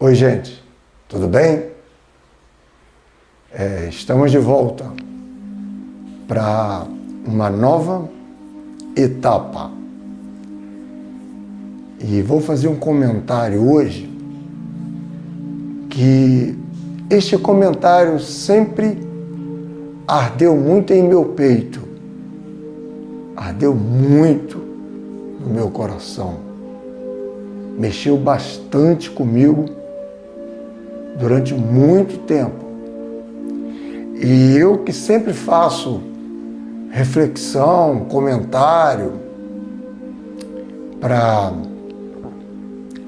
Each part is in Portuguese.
Oi, gente, tudo bem? Estamos de volta para uma nova etapa. E vou fazer um comentário hoje que este comentário sempre ardeu muito em meu peito, ardeu muito no meu coração, mexeu bastante comigo durante muito tempo. E eu que sempre faço reflexão, comentário, para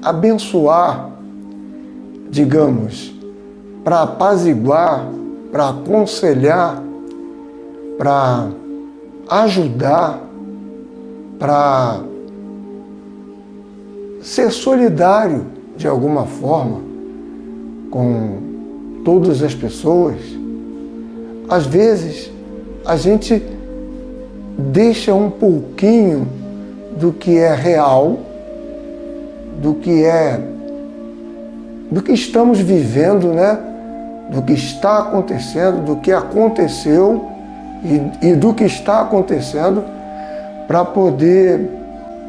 abençoar, digamos, para apaziguar, para aconselhar, para ajudar, para ser solidário de alguma forma com todas as pessoas. Às vezes a gente deixa um pouquinho do que é real, do que estamos vivendo, né? Do que está acontecendo, do que aconteceu e do que está acontecendo, para poder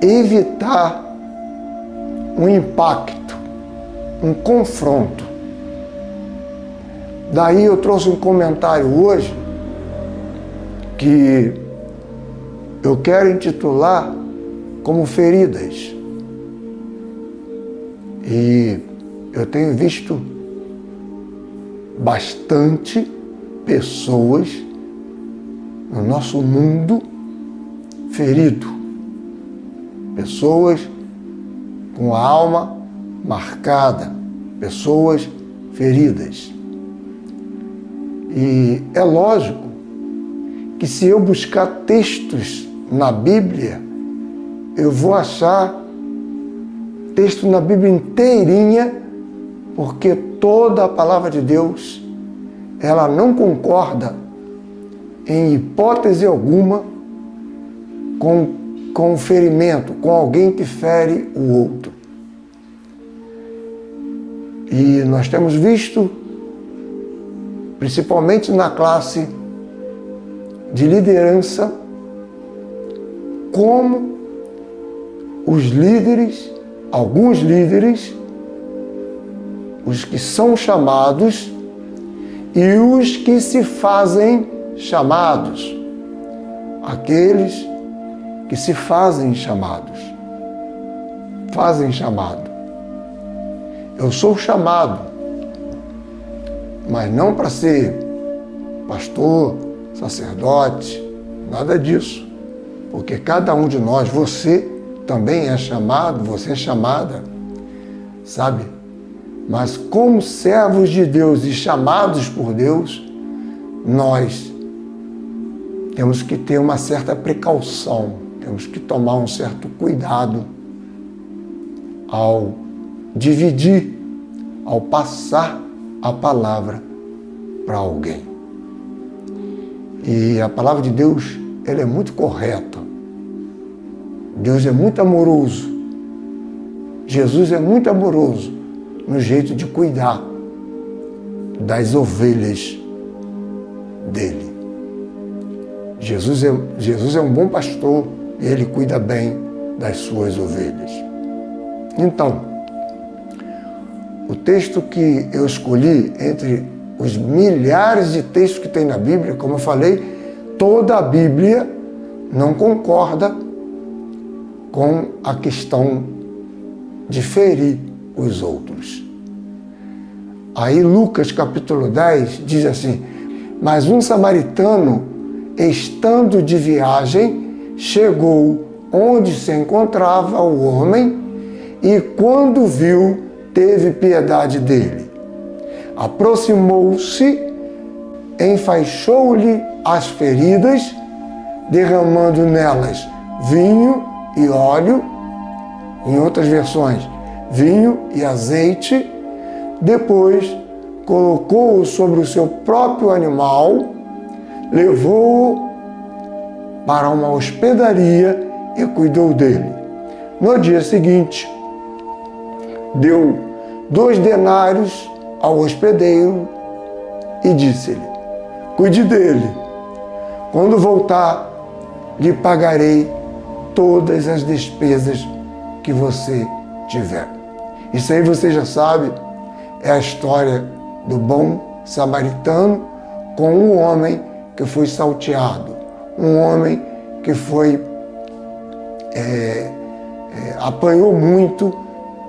evitar um impacto, um confronto. Daí eu trouxe um comentário hoje que eu quero intitular como feridas. E eu tenho visto bastante pessoas no nosso mundo ferido. Pessoas com a alma marcada, pessoas feridas. E é lógico que se eu buscar textos na Bíblia, eu vou achar texto na Bíblia inteirinha, porque toda a palavra de Deus, ela não concorda em hipótese alguma com o ferimento, com alguém que fere o outro. E nós temos visto, principalmente na classe de liderança, como os líderes, alguns líderes, os que são chamados e os que se fazem chamados, aqueles que se fazem chamados, fazem chamado. Eu sou chamado, mas não para ser pastor, sacerdote, nada disso. Porque cada um de nós, você também é chamado, você é chamada, sabe? Mas como servos de Deus e chamados por Deus, nós temos que ter uma certa precaução, temos que tomar um certo cuidado ao dividir, ao passar a palavra para alguém. E a palavra de Deus, ela é muito correta. Deus é muito amoroso. Jesus é muito amoroso no jeito de cuidar das ovelhas dele. Jesus é um bom pastor e ele cuida bem das suas ovelhas. Então, o texto que eu escolhi entre os milhares de textos que tem na Bíblia, como eu falei, toda a Bíblia não concorda com a questão de ferir os outros. Aí Lucas capítulo 10 diz assim: mas um samaritano, estando de viagem, chegou onde se encontrava o homem e quando viu, teve piedade dele. Aproximou-se, enfaixou-lhe as feridas, derramando nelas vinho e óleo, em outras versões, vinho e azeite. Depois colocou-o sobre o seu próprio animal, levou-o para uma hospedaria e cuidou dele. No dia seguinte, deu 2 denários ao hospedeiro e disse-lhe: cuide dele. Quando voltar, lhe pagarei todas as despesas que você tiver. Isso aí você já sabe, é a história do bom samaritano com um homem que foi salteado, um homem que foi apanhou muito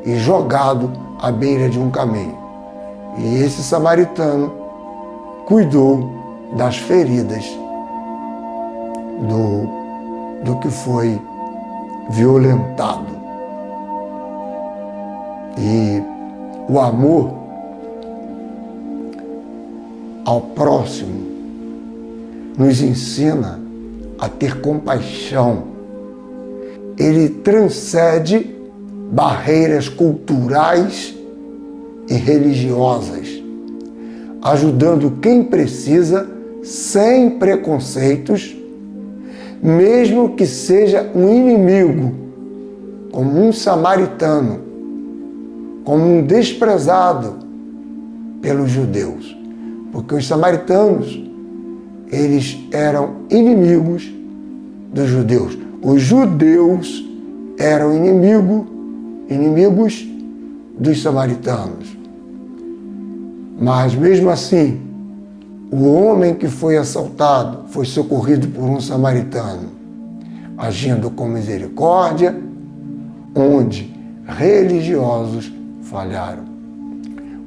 e jogado à beira de um caminho. E esse samaritano cuidou das feridas do que foi violentado. E o amor ao próximo nos ensina a ter compaixão. Ele transcende barreiras culturais e religiosas, ajudando quem precisa sem preconceitos, mesmo que seja um inimigo, como um samaritano, como um desprezado pelos judeus. Porque os samaritanos, eles eram inimigos dos judeus. Os judeus eram inimigos dos samaritanos. Mas mesmo assim, o homem que foi assaltado foi socorrido por um samaritano, agindo com misericórdia, onde religiosos falharam.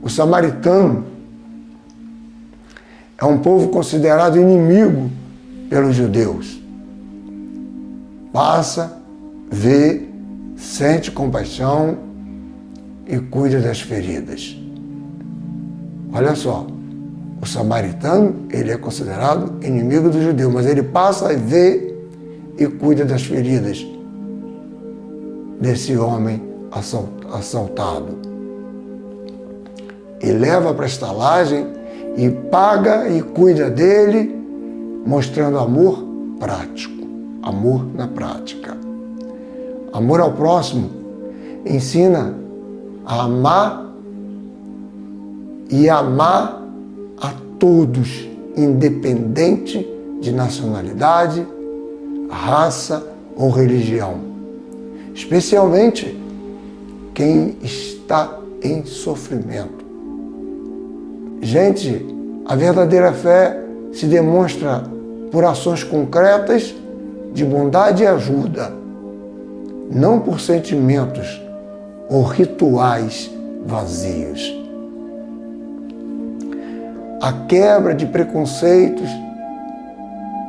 O samaritano é um povo considerado inimigo pelos judeus. Passa, vê, sente compaixão e cuida das feridas. Olha só, o samaritano, ele é considerado inimigo do judeu, mas ele passa e vê e cuida das feridas desse homem assaltado. E leva para a estalagem e paga e cuida dele, mostrando amor prático, amor na prática. Amor ao próximo ensina a amar e amar a todos, independente de nacionalidade, raça ou religião, especialmente quem está em sofrimento. Gente, a verdadeira fé se demonstra por ações concretas de bondade e ajuda, não por sentimentos ou rituais vazios. A quebra de preconceitos,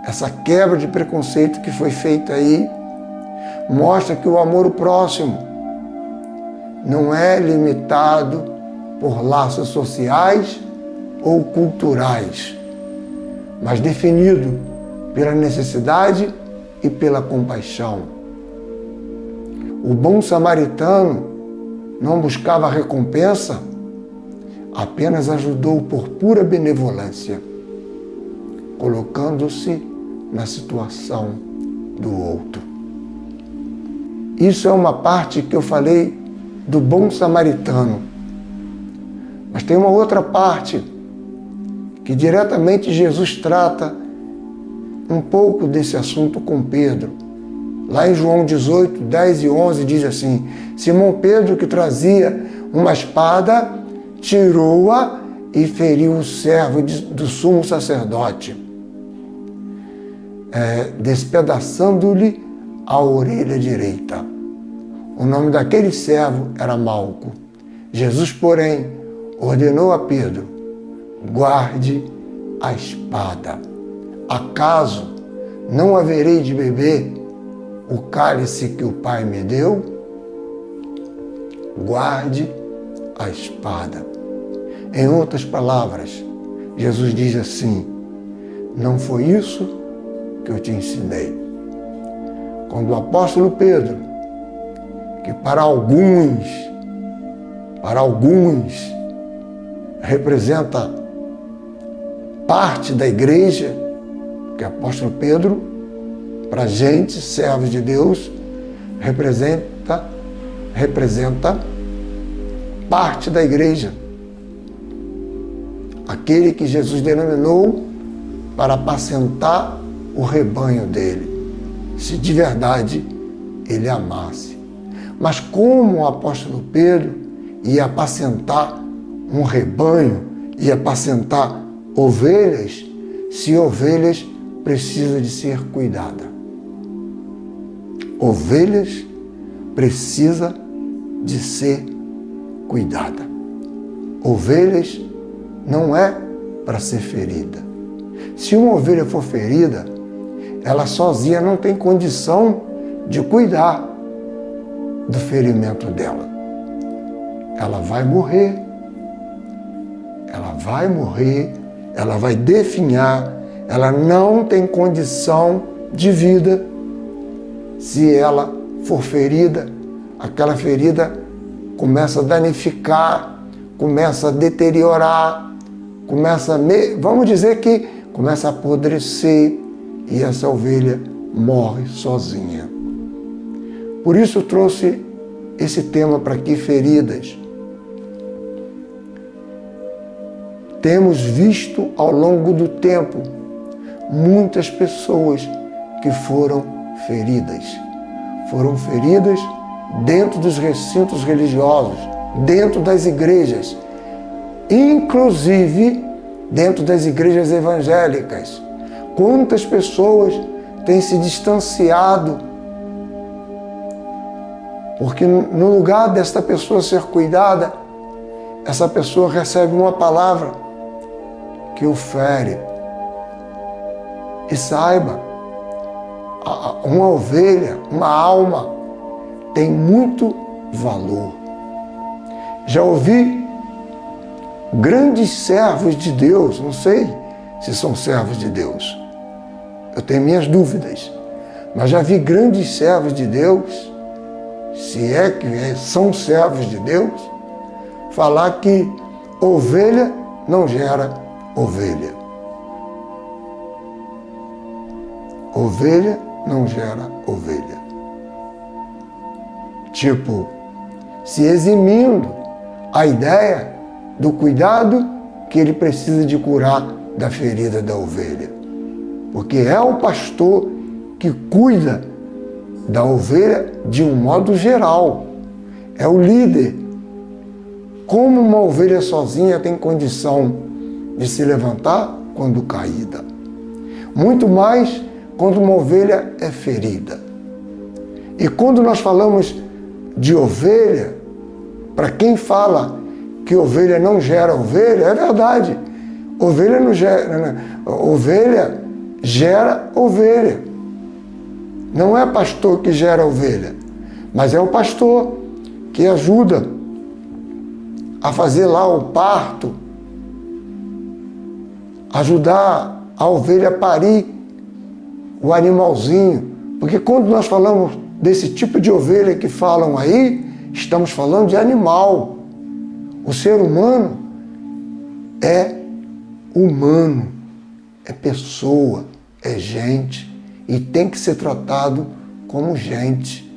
essa quebra de preconceito que foi feita aí, mostra que o amor ao próximo não é limitado por laços sociais ou culturais, mas definido pela necessidade e pela compaixão. O bom samaritano não buscava recompensa, apenas ajudou por pura benevolência, colocando-se na situação do outro. Isso é uma parte que eu falei do bom samaritano. Mas tem uma outra parte que diretamente Jesus trata um pouco desse assunto com Pedro. Lá em João 18, 10 e 11 diz assim: Simão Pedro, que trazia uma espada, tirou-a e feriu o servo do sumo sacerdote, despedaçando-lhe a orelha direita. O nome daquele servo era Malco. Jesus, porém, ordenou a Pedro: guarde a espada. Acaso não haverei de beber o cálice que o Pai me deu? Guarde a espada. Em outras palavras, Jesus diz assim: não foi isso que eu te ensinei. Quando o apóstolo Pedro, que para alguns representa parte da igreja, que o apóstolo Pedro, para a gente, servos de Deus, representa parte da igreja. Aquele que Jesus denominou para apacentar o rebanho dele, se de verdade ele amasse. Mas como o apóstolo Pedro ia apacentar um rebanho, ia apacentar ovelhas, se ovelhas precisam de ser cuidadas? Ovelhas precisa de ser cuidada. Ovelhas não é para ser ferida. Se uma ovelha for ferida, ela sozinha não tem condição de cuidar do ferimento dela. Ela vai morrer, ela vai definhar, ela não tem condição de vida. Se ela for ferida, aquela ferida começa a danificar, começa a deteriorar, vamos dizer que começa a apodrecer e essa ovelha morre sozinha. Por isso eu trouxe esse tema para aqui, feridas. Temos visto ao longo do tempo muitas pessoas que foram feridas dentro dos recintos religiosos, dentro das igrejas, inclusive dentro das igrejas evangélicas. Quantas pessoas têm se distanciado, porque no lugar desta pessoa ser cuidada, essa pessoa recebe uma palavra que o fere. E saiba, uma ovelha, uma alma, tem muito valor. Já ouvi grandes servos de Deus, não sei se são servos de Deus, eu tenho minhas dúvidas, mas já vi grandes servos de Deus, se é que são servos de Deus, falar que ovelha não gera ovelha. Ovelha não gera ovelha. Tipo, se eximindo a ideia do cuidado que ele precisa de curar da ferida da ovelha. Porque é o pastor que cuida da ovelha de um modo geral. É o líder. Como uma ovelha sozinha tem condição de se levantar quando caída? Muito mais quando uma ovelha é ferida. E quando nós falamos de ovelha, para quem fala que ovelha não gera ovelha, é verdade. Ovelha não gera, ovelha gera ovelha. Não é pastor que gera ovelha, mas é o pastor que ajuda a fazer lá o parto, ajudar a ovelha a parir o animalzinho. Porque quando nós falamos desse tipo de ovelha que falam aí, estamos falando de animal. O ser humano, é pessoa, é gente e tem que ser tratado como gente,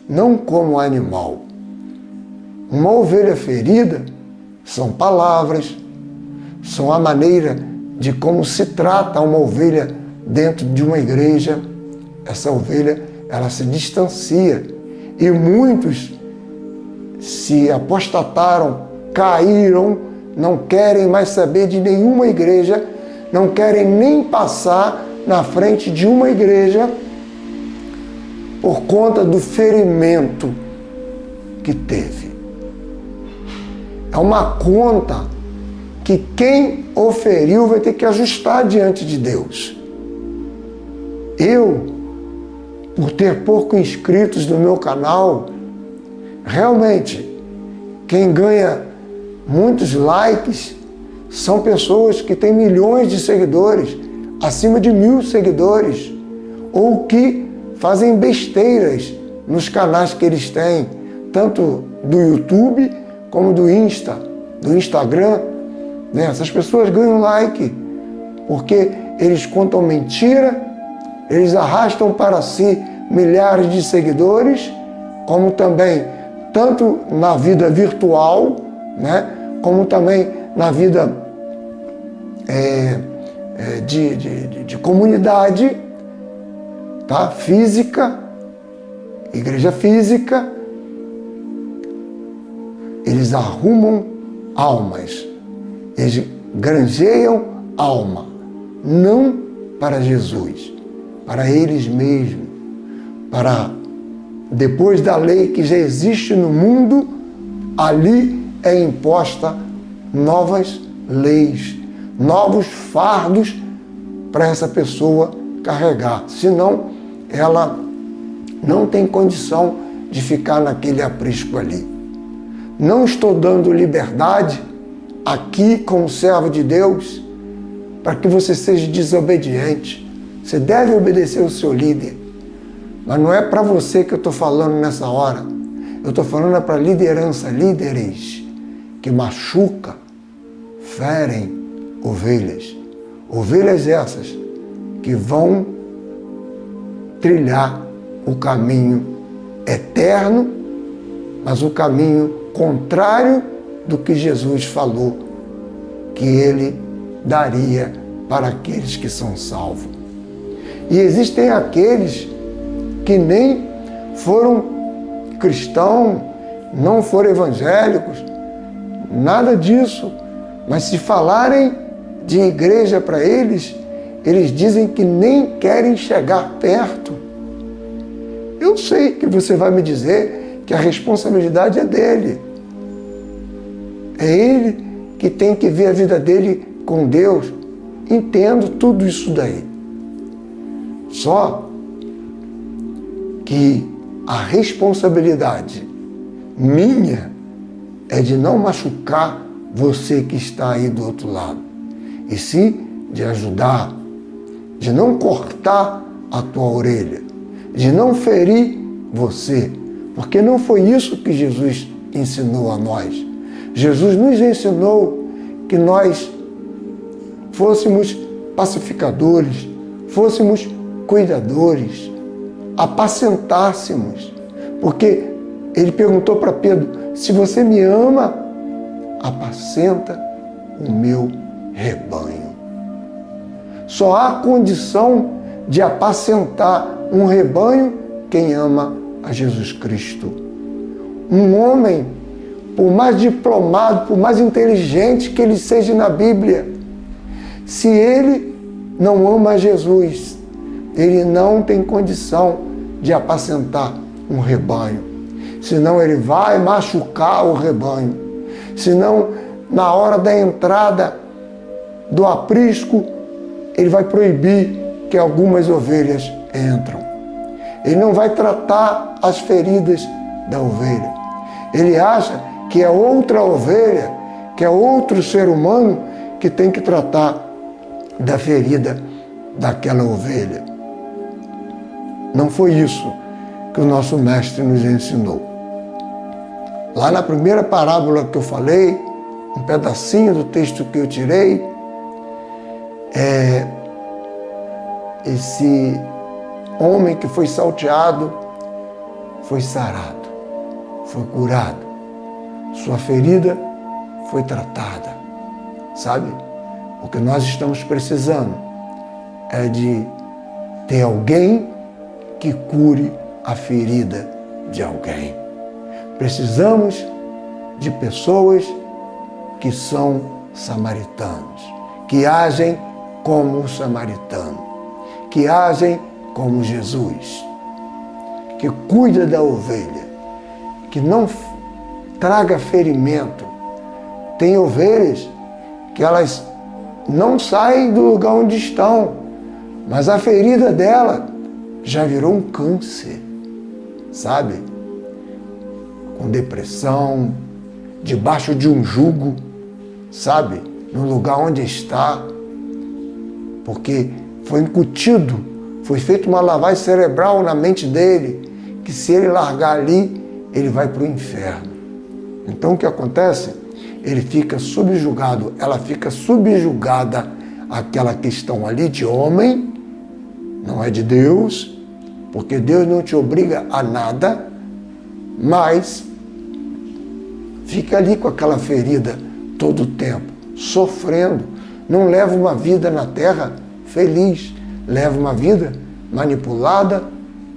não como animal. Uma ovelha ferida são palavras, são a maneira de como se trata uma ovelha dentro de uma igreja. Essa ovelha, ela se distancia e muitos se apostataram, caíram, não querem mais saber de nenhuma igreja, não querem nem passar na frente de uma igreja por conta do ferimento que teve. É uma conta que quem o feriu vai ter que ajustar diante de Deus. Eu, por ter poucos inscritos no meu canal, realmente, quem ganha muitos likes são pessoas que têm milhões de seguidores, acima de 1000 seguidores, ou que fazem besteiras nos canais que eles têm, tanto do YouTube como do Instagram. Né? Essas pessoas ganham like, porque eles contam mentira, eles arrastam para si milhares de seguidores, como também, tanto na vida virtual, né? Como também na vida de comunidade, tá? Física, igreja física, eles arrumam almas, eles granjeiam alma, não para Jesus, para eles mesmos, para depois da lei que já existe no mundo, ali é imposta novas leis, novos fardos para essa pessoa carregar, senão ela não tem condição de ficar naquele aprisco ali. Não estou dando liberdade aqui como servo de Deus para que você seja desobediente. Você deve obedecer o seu líder, mas não é para você que eu estou falando nessa hora. Eu estou falando para liderança, líderes que machucam, ferem ovelhas. Ovelhas essas que vão trilhar o caminho eterno, mas o caminho contrário do que Jesus falou que ele daria para aqueles que são salvos. E existem aqueles que nem foram cristãos, não foram evangélicos, nada disso, mas se falarem de igreja para eles, eles dizem que nem querem chegar perto. Eu sei que você vai me dizer que a responsabilidade é dele. É ele que tem que ver a vida dele com Deus. Entendo tudo isso daí. Só que a responsabilidade minha é de não machucar você que está aí do outro lado, e sim de ajudar, de não cortar a tua orelha, de não ferir você, porque não foi isso que Jesus ensinou a nós. Jesus nos ensinou que nós fôssemos pacificadores, fôssemos cuidadores, apacentássemos, porque ele perguntou para Pedro: se você me ama, apacenta o meu rebanho. Só há condição de apacentar um rebanho quem ama a Jesus Cristo. Um homem, por mais diplomado, por mais inteligente que ele seja na Bíblia, se ele não ama a Jesus, ele não tem condição de apacentar um rebanho. Senão ele vai machucar o rebanho. Senão, na hora da entrada do aprisco, ele vai proibir que algumas ovelhas entram. Ele não vai tratar as feridas da ovelha. Ele acha que é outra ovelha, que é outro ser humano que tem que tratar da ferida daquela ovelha. Não foi isso que o nosso mestre nos ensinou. Lá na primeira parábola que eu falei, um pedacinho do texto que eu tirei, esse homem que foi salteado foi sarado, foi curado, sua ferida foi tratada, sabe? O que nós estamos precisando é de ter alguém que cure a ferida de alguém. Precisamos de pessoas que são samaritanos, que agem como o samaritano, que agem como Jesus, que cuida da ovelha, que não traga ferimento. Tem ovelhas que elas não saem do lugar onde estão, mas a ferida dela já virou um câncer, sabe? Com depressão, debaixo de um jugo, sabe? No lugar onde está, porque foi incutido, foi feita uma lavagem cerebral na mente dele, que se ele largar ali, ele vai para o inferno. Então o que acontece? Ele fica subjugado, ela fica subjugada àquela questão ali de homem, não é de Deus, porque Deus não te obriga a nada, mas fica ali com aquela ferida todo o tempo, sofrendo. Não leva uma vida na terra feliz, leva uma vida manipulada,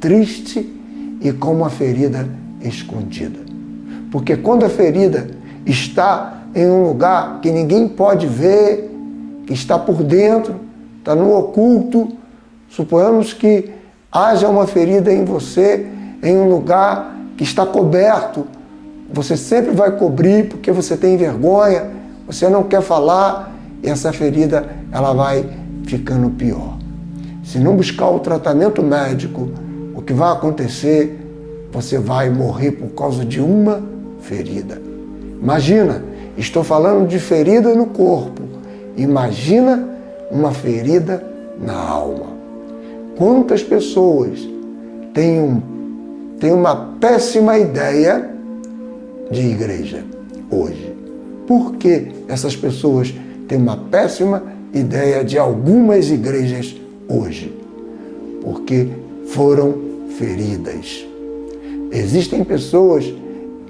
triste e com uma ferida escondida. Porque quando a ferida está em um lugar que ninguém pode ver, que está por dentro, está no oculto, suponhamos que haja uma ferida em você, em um lugar que está coberto, você sempre vai cobrir porque você tem vergonha, você não quer falar, e essa ferida ela vai ficando pior. Se não buscar o tratamento médico, o que vai acontecer, você vai morrer por causa de uma ferida. Imagina, estou falando de ferida no corpo, imagina uma ferida na alma. Quantas pessoas têm uma péssima ideia de igreja hoje? Por que essas pessoas têm uma péssima ideia de algumas igrejas hoje? Porque foram feridas. Existem pessoas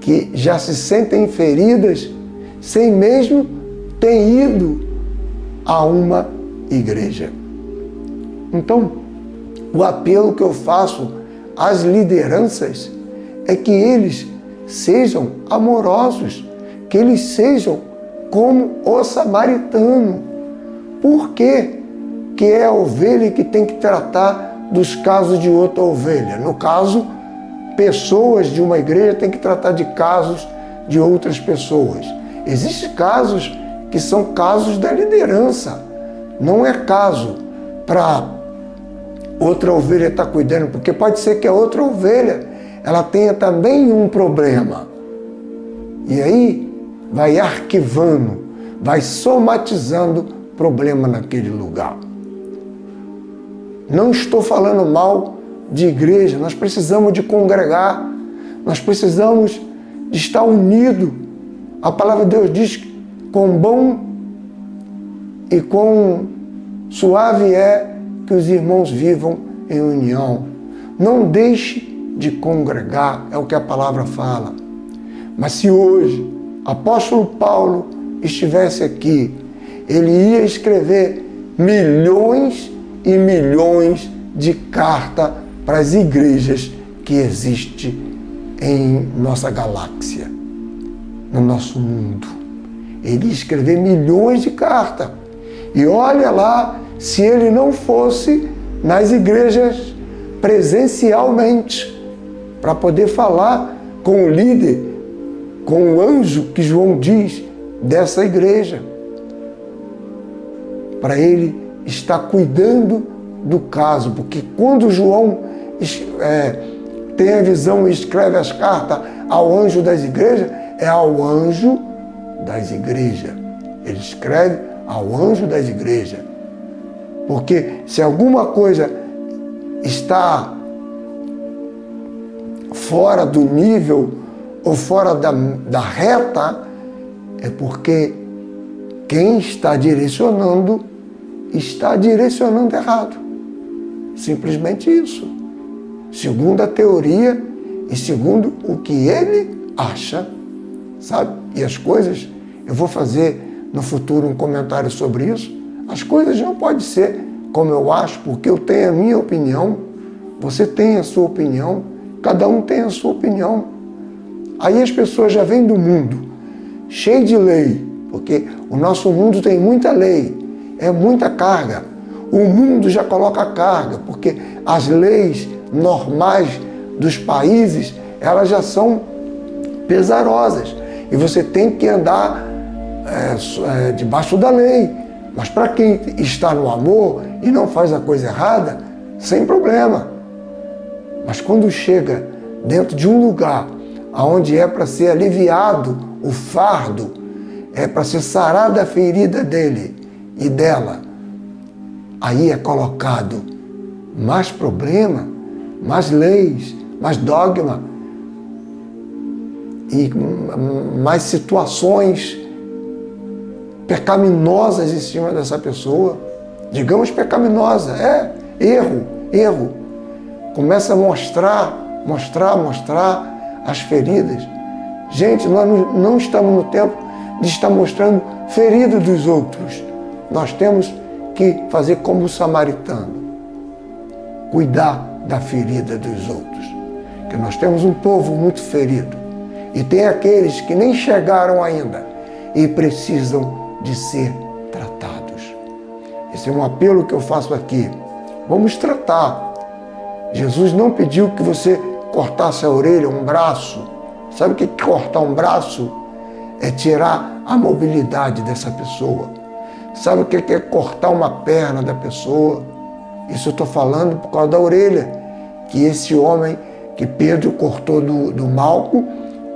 que já se sentem feridas sem mesmo ter ido a uma igreja. Então, o apelo que eu faço às lideranças é que eles sejam amorosos, que eles sejam como o samaritano. Por quê? Que é a ovelha que tem que tratar dos casos de outra ovelha. No caso, pessoas de uma igreja têm que tratar de casos de outras pessoas. Existem casos que são casos da liderança. Não é caso para outra ovelha estar cuidando, porque pode ser que a outra ovelha ela tenha também um problema. E aí vai arquivando, vai somatizando problema naquele lugar. Não estou falando mal de igreja, nós precisamos de congregar, nós precisamos de estar unidos. A palavra de Deus diz que quão bom e quão suave é que os irmãos vivam em união. Não deixe de congregar, é o que a palavra fala. Mas se hoje apóstolo Paulo estivesse aqui, ele ia escrever milhões e milhões de cartas para as igrejas que existem em nossa galáxia, no nosso mundo. Ele ia escrever milhões de cartas. E olha lá, se ele não fosse nas igrejas presencialmente, para poder falar com o líder, com o anjo que João diz dessa igreja, para ele estar cuidando do caso, porque quando João tem a visão e escreve as cartas ao anjo das igrejas, é ao anjo das igrejas. Ele escreve ao anjo das igrejas. Porque se alguma coisa está fora do nível ou fora da reta, é porque quem está direcionando errado. Simplesmente isso. Segundo a teoria e segundo o que ele acha, sabe? E as coisas, eu vou fazer no futuro um comentário sobre isso, as coisas não podem ser como eu acho, porque eu tenho a minha opinião, você tem a sua opinião, cada um tem a sua opinião. Aí as pessoas já vêm do mundo, cheio de lei, porque o nosso mundo tem muita lei, é muita carga. O mundo já coloca carga, porque as leis normais dos países, elas já são pesarosas. E você tem que andar debaixo da lei. Mas para quem está no amor e não faz a coisa errada, sem problema. Mas quando chega dentro de um lugar onde é para ser aliviado o fardo, é para ser sarada a ferida dele e dela, aí é colocado mais problema, mais leis, mais dogma e mais situações pecaminosas em cima dessa pessoa. Digamos pecaminosa, erro. Começa a mostrar as feridas Gente, nós não estamos no tempo de estar mostrando ferida dos outros. Nós temos que fazer como o samaritano, cuidar da ferida dos outros. Porque nós temos um povo muito ferido e tem aqueles que nem chegaram ainda e precisam de ser tratados. Esse é um apelo que eu faço aqui. Vamos tratar. Jesus não pediu que você cortasse a orelha, um braço. Sabe o que é cortar um braço? É tirar a mobilidade dessa pessoa. Sabe o que é cortar uma perna da pessoa? Isso eu estou falando por causa da orelha, que esse homem, que Pedro cortou do Malco,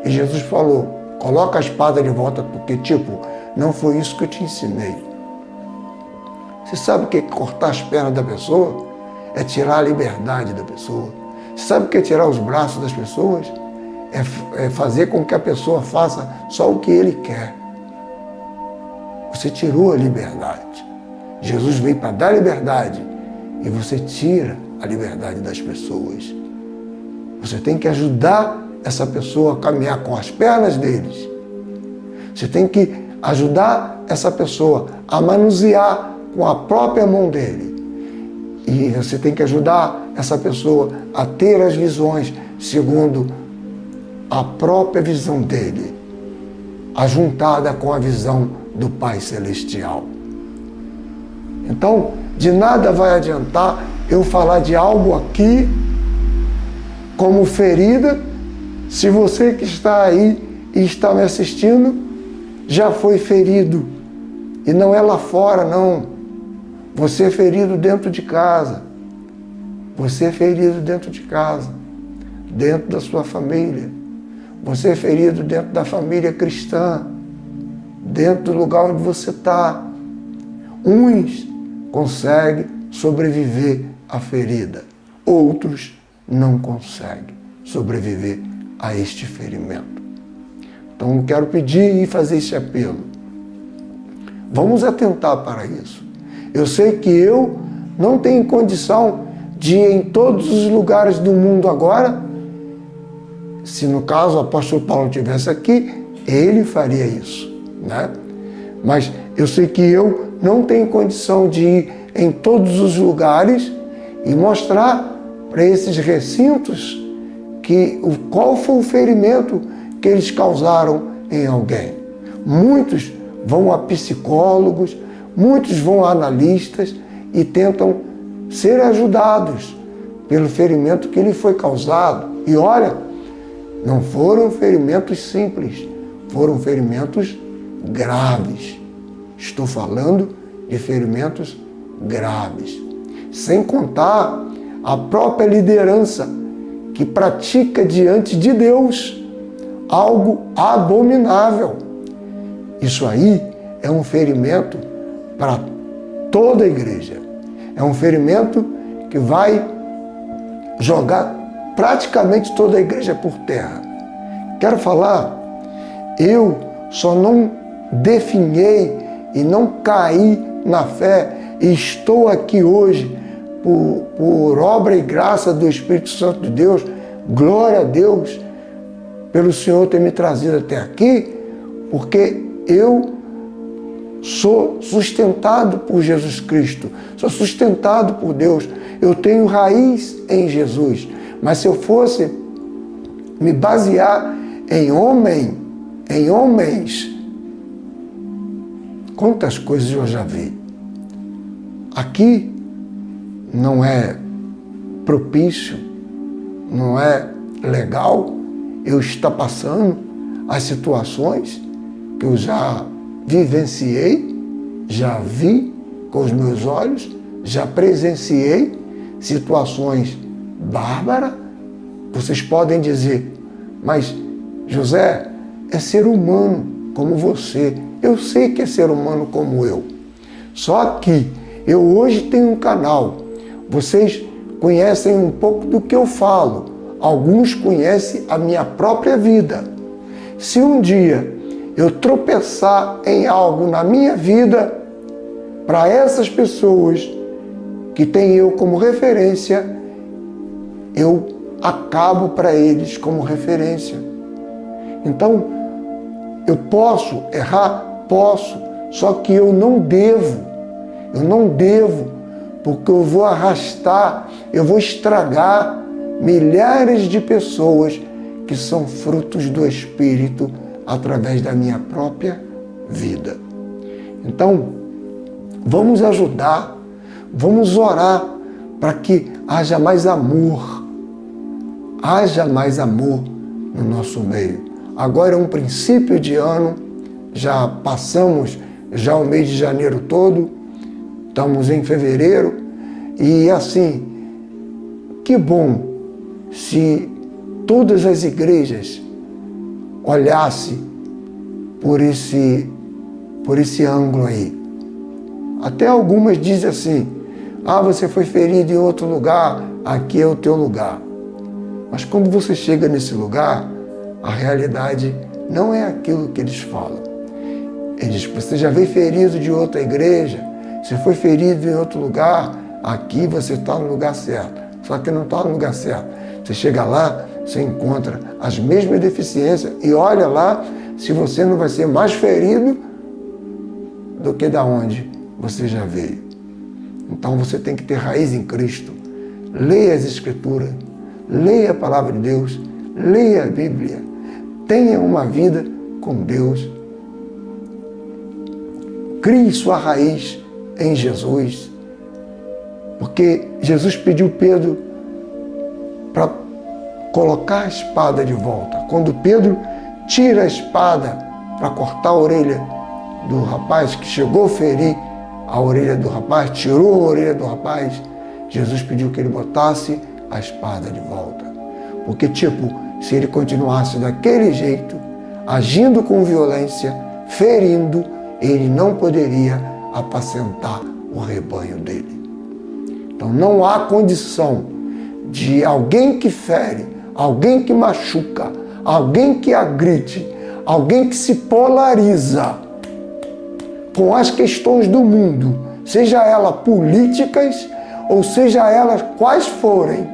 e Jesus falou, coloca a espada de volta, porque não foi isso que eu te ensinei. Você sabe o que é cortar as pernas da pessoa? É tirar a liberdade da pessoa. Você sabe o que é tirar os braços das pessoas? É fazer com que a pessoa faça só o que ele quer. Você tirou a liberdade. Jesus veio para dar liberdade e você tira a liberdade das pessoas. Você tem que ajudar essa pessoa a caminhar com as pernas deles. Você tem que ajudar essa pessoa a manusear com a própria mão dele. E você tem que ajudar essa pessoa a ter as visões segundo a própria visão dele, ajuntada com a visão do Pai Celestial. Então, de nada vai adiantar eu falar de algo aqui como ferida, se você que está aí e está me assistindo já foi ferido. E não é lá fora, não. Você é ferido dentro de casa. Você é ferido dentro de casa, dentro da sua família. Você é ferido dentro da família cristã, dentro do lugar onde você está. Uns conseguem sobreviver à ferida, outros não conseguem sobreviver a este ferimento. Então eu quero pedir e fazer esse apelo. Vamos atentar para isso. Eu sei que eu não tenho condição de ir em todos os lugares do mundo agora. Se no caso o apóstolo Paulo estivesse aqui, ele faria isso, né? Mas eu sei que eu não tenho condição de ir em todos os lugares e mostrar para esses recintos qual foi o ferimento que eles causaram em alguém. Muitos vão a psicólogos, muitos vão a analistas e tentam ser ajudados pelo ferimento que lhe foi causado. E olha, não foram ferimentos simples, foram ferimentos graves. Estou falando de ferimentos graves. Sem contar a própria liderança que pratica diante de Deus algo abominável. Isso aí é um ferimento para toda a igreja. É um ferimento que vai jogar praticamente toda a igreja por terra. Quero falar, eu só não definhei e não caí na fé e estou aqui hoje por obra e graça do Espírito Santo de Deus, glória a Deus, pelo Senhor ter me trazido até aqui, porque eu sou sustentado por Jesus Cristo, sou sustentado por Deus, eu tenho raiz em Jesus. Mas se eu fosse me basear em homens, quantas coisas eu já vi. Aqui não é propício, não é legal eu estar passando as situações que eu já vivenciei, já vi com os meus olhos, já presenciei situações bárbaras. Vocês podem dizer, mas José é ser humano como você. Eu sei que é ser humano como eu. Só que eu hoje tenho um canal. Vocês conhecem um pouco do que eu falo. Alguns conhecem a minha própria vida. Se um dia eu tropeçar em algo na minha vida, para essas pessoas que têm eu como referência, eu acabo para eles como referência. Então, eu posso errar? Posso, só que eu não devo, porque eu vou arrastar, eu vou estragar milhares de pessoas que são frutos do Espírito através da minha própria vida. Então, vamos ajudar, vamos orar para que haja mais amor no nosso meio. Agora é um princípio de ano, já passamos já o mês de janeiro todo, estamos em fevereiro, e assim, que bom se todas as igrejas olhassem por esse ângulo aí. Até algumas dizem assim, você foi ferido em outro lugar, aqui é o teu lugar. Mas quando você chega nesse lugar, a realidade não é aquilo que eles falam. Eles, você já veio ferido de outra igreja, você foi ferido em outro lugar, aqui você está no lugar certo. Só que não está no lugar certo. Você chega lá, você encontra as mesmas deficiências e olha lá se você não vai ser mais ferido do que da onde você já veio. Então você tem que ter raiz em Cristo. Leia as Escrituras, leia a Palavra de Deus, leia a Bíblia. Tenha uma vida com Deus. Crie sua raiz em Jesus. Porque Jesus pediu Pedro para colocar a espada de volta. Quando Pedro tira a espada para cortar a orelha do rapaz, que chegou a ferir a orelha do rapaz, tirou a orelha do rapaz, Jesus pediu que ele botasse a espada de volta. Porque, se ele continuasse daquele jeito, agindo com violência, ferindo, ele não poderia apacentar o rebanho dele. Então não há condição de alguém que fere, alguém que machuca, alguém que agride, alguém que se polariza com as questões do mundo, seja elas políticas ou seja elas quais forem,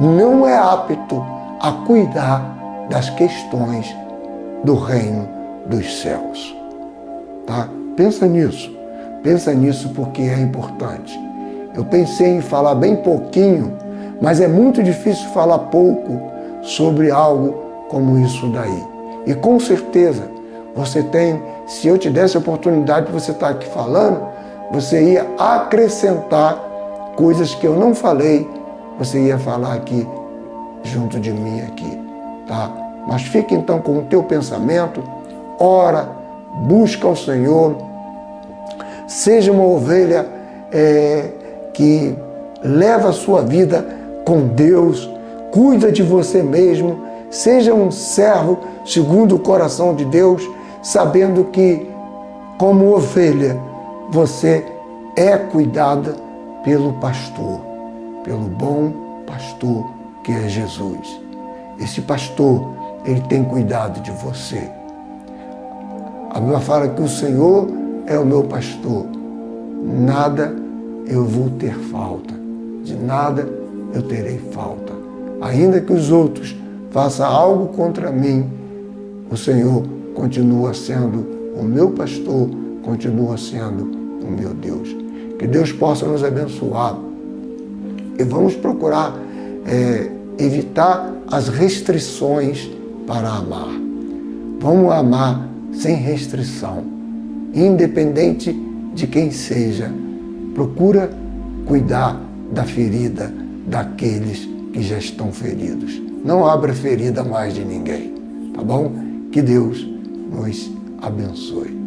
não é apto a cuidar das questões do reino dos céus. Tá? Pensa nisso porque é importante. Eu pensei em falar bem pouquinho, mas é muito difícil falar pouco sobre algo como isso daí. E com certeza, você tem, se eu te desse a oportunidade de você estar aqui falando, você ia acrescentar coisas que eu não falei, você ia falar aqui junto de mim aqui, tá? Mas fique então com o teu pensamento, ora, busca o Senhor, seja uma ovelha que leva a sua vida com Deus, cuida de você mesmo, seja um servo segundo o coração de Deus, sabendo que, como ovelha, você é cuidada pelo pastor, pelo bom pastor que é Jesus. Esse pastor, ele tem cuidado de você. A Bíblia fala que o Senhor é o meu pastor, nada eu vou ter falta, de nada eu terei falta. Ainda que os outros façam algo contra mim, o Senhor continua sendo o meu pastor, continua sendo o meu Deus. Que Deus possa nos abençoar e vamos procurar evitar as restrições para amar. Vamos amar sem restrição, independente de quem seja. Procura cuidar da ferida daqueles que já estão feridos. Não abra ferida mais de ninguém, tá bom? Que Deus nos abençoe.